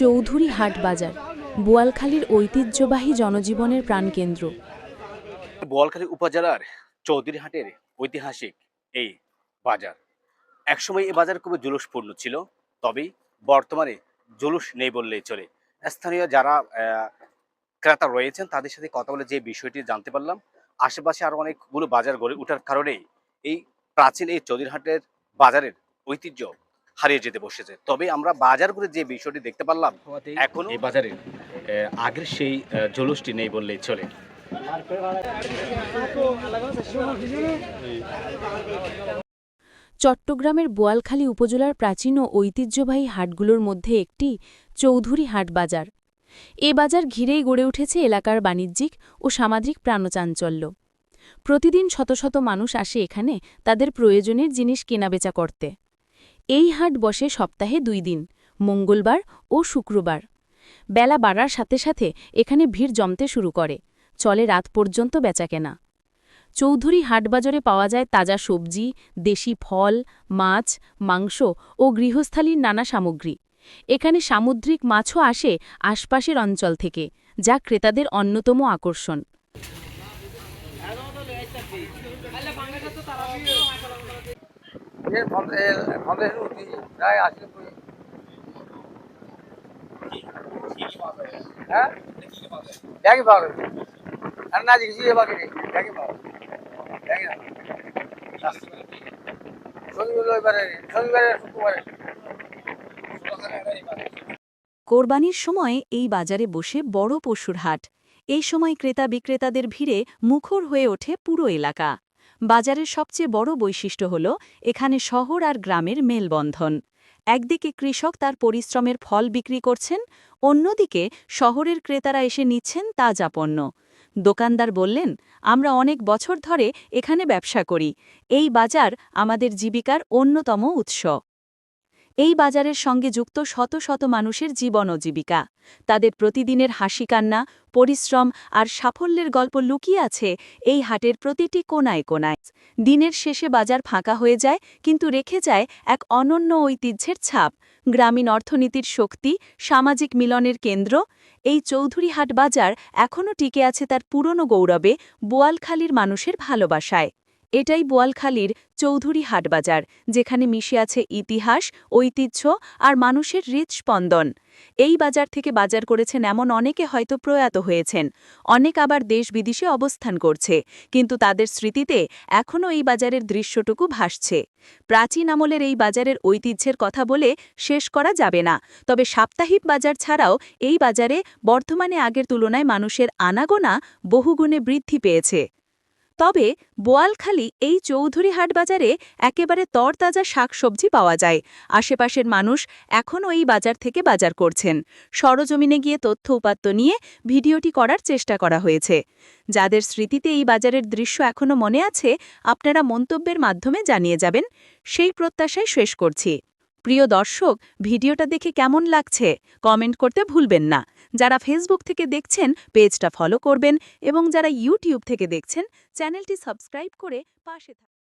চৌধুরী হাট বাজার বোয়ালখালীর ঐতিহ্যবাহী জনজীবনের প্রাণকেন্দ্র। বোয়ালখালী উপজেলার চৌধুরীহাটের ঐতিহাসিক এই বাজার একসময় এই বাজার খুবই জুলুসপূর্ণ ছিল, তবে বর্তমানে জুলুস নেই বললেই চলে। স্থানীয় যারা ক্রেতা রয়েছেন তাদের সাথে কথা বলে যে বিষয়টি জানতে পারলাম, আশেপাশে আরো অনেকগুলো বাজার গড়ে ওঠার কারণে এই প্রাচীন এই চৌধুরীহাটের বাজারের ঐতিহ্য হারিয়ে যেতে বসেছে। তবে আমরা বাজারগুলো যে বিষয়টি দেখতে পারলাম, এখন এই বাজারে আগের সেই জুলুসটি নেই বললেই চলে। চট্টগ্রামের বোয়ালখালী উপজেলার প্রাচীন ও ঐতিহ্যবাহী হাটগুলোর মধ্যে একটি চৌধুরী হাট বাজার। এ বাজার ঘিরেই গড়ে উঠেছে এলাকার বাণিজ্যিক ও সামাজিক প্রাণচাঞ্চল্য। প্রতিদিন শত শত মানুষ আসে এখানে তাদের প্রয়োজনের জিনিস কেনাবেচা করতে। এই হাট বসে সপ্তাহে 2 দিন, মঙ্গলবার ও শুক্রবার। বেলা বাড়ার সাথে সাথে এখানে ভিড় জমতে শুরু করে, চলে রাত পর্যন্ত বেচাকেনা। চৌধুরী হাটবাজারে পাওয়া যায় তাজা সবজি, দেশি ফল, মাছ, মাংস ও গৃহস্থালীর নানা সামগ্রী। এখানে সামুদ্রিক মাছও আসে আশপাশের অঞ্চল থেকে, যা ক্রেতাদের অন্যতম আকর্ষণ। কোরবানির সময় এই বাজারে বসে বড় পশুর হাট। এই সময় ক্রেতা বিক্রেতাদের ভিড়ে মুখর হয়ে ওঠে পুরো এলাকা। বাজারের সবচেয়ে বড় বৈশিষ্ট্য হল এখানে শহর আর গ্রামের মেলবন্ধন। একদিকে কৃষক তার পরিশ্রমের ফল বিক্রি করছেন, অন্যদিকে শহরের ক্রেতারা এসে নিচ্ছেন তাজা পণ্য। দোকানদার বললেন, আমরা অনেক বছর ধরে এখানে ব্যবসা করি, এই বাজার আমাদের জীবিকার অন্যতম উৎস। এই বাজারের সঙ্গে যুক্ত শত শত মানুষের জীবন ও জীবিকা। তাদের প্রতিদিনের হাসি কান্না, পরিশ্রম আর সাফল্যের গল্প লুকিয়ে আছে এই হাটের প্রতিটি কোনায় কোনায়। দিনের শেষে বাজার ফাঁকা হয়ে যায়, কিন্তু রেখে যায় এক অনন্য ঐতিহ্যের ছাপ। গ্রামীণ অর্থনীতির শক্তি, সামাজিক মিলনের কেন্দ্র। এই চৌধুরী হাট বাজার এখনও টিকে আছে তার পুরনো গৌরবে, বোয়ালখালীর মানুষের ভালোবাসায়। এটাই বোয়ালখালীর চৌধুরী হাটবাজার, যেখানে মিশে আছে ইতিহাস, ঐতিহ্য আর মানুষের হৃদস্পন্দন। এই বাজার থেকে বাজার করেছেন এমন অনেকে হয়তো প্রয়াত হয়েছেন, অনেক আবার দেশ বিদেশে অবস্থান করছে, কিন্তু তাদের স্মৃতিতে এখনও এই বাজারের দৃশ্যটুকু ভাসছে। প্রাচীন আমলের এই বাজারের ঐতিহ্যের কথা বলে শেষ করা যাবে না, তবে সাপ্তাহিক বাজার ছাড়াও এই বাজারে বর্তমানে আগের তুলনায় মানুষের আনাগোনা বহুগুণে বৃদ্ধি পেয়েছে। তবে বোয়ালখালী এই চৌধুরী হাট বাজারে একেবারে তরতাজা শাকসবজি পাওয়া যায়। আশেপাশের মানুষ এখনও এই বাজার থেকে বাজার করছেন। সরজমিনে গিয়ে তথ্য উপাত্ত নিয়ে ভিডিওটি করার চেষ্টা করা হয়েছে। যাদের স্মৃতিতে এই বাজারের দৃশ্য এখনও মনে আছে, আপনারা মন্তব্যের মাধ্যমে জানিয়ে যাবেন, সেই প্রত্যাশায় শেষ করছি। প্রিয় দর্শক, ভিডিওটা দেখে কেমন লাগছে কমেন্ট করতে ভুলবেন না। যারা ফেসবুক থেকে দেখছেন পেজটা ফলো করবেন, এবং যারা ইউটিউব থেকে দেখছেন চ্যানেলটি সাবস্ক্রাইব করে পাশে থাকুন।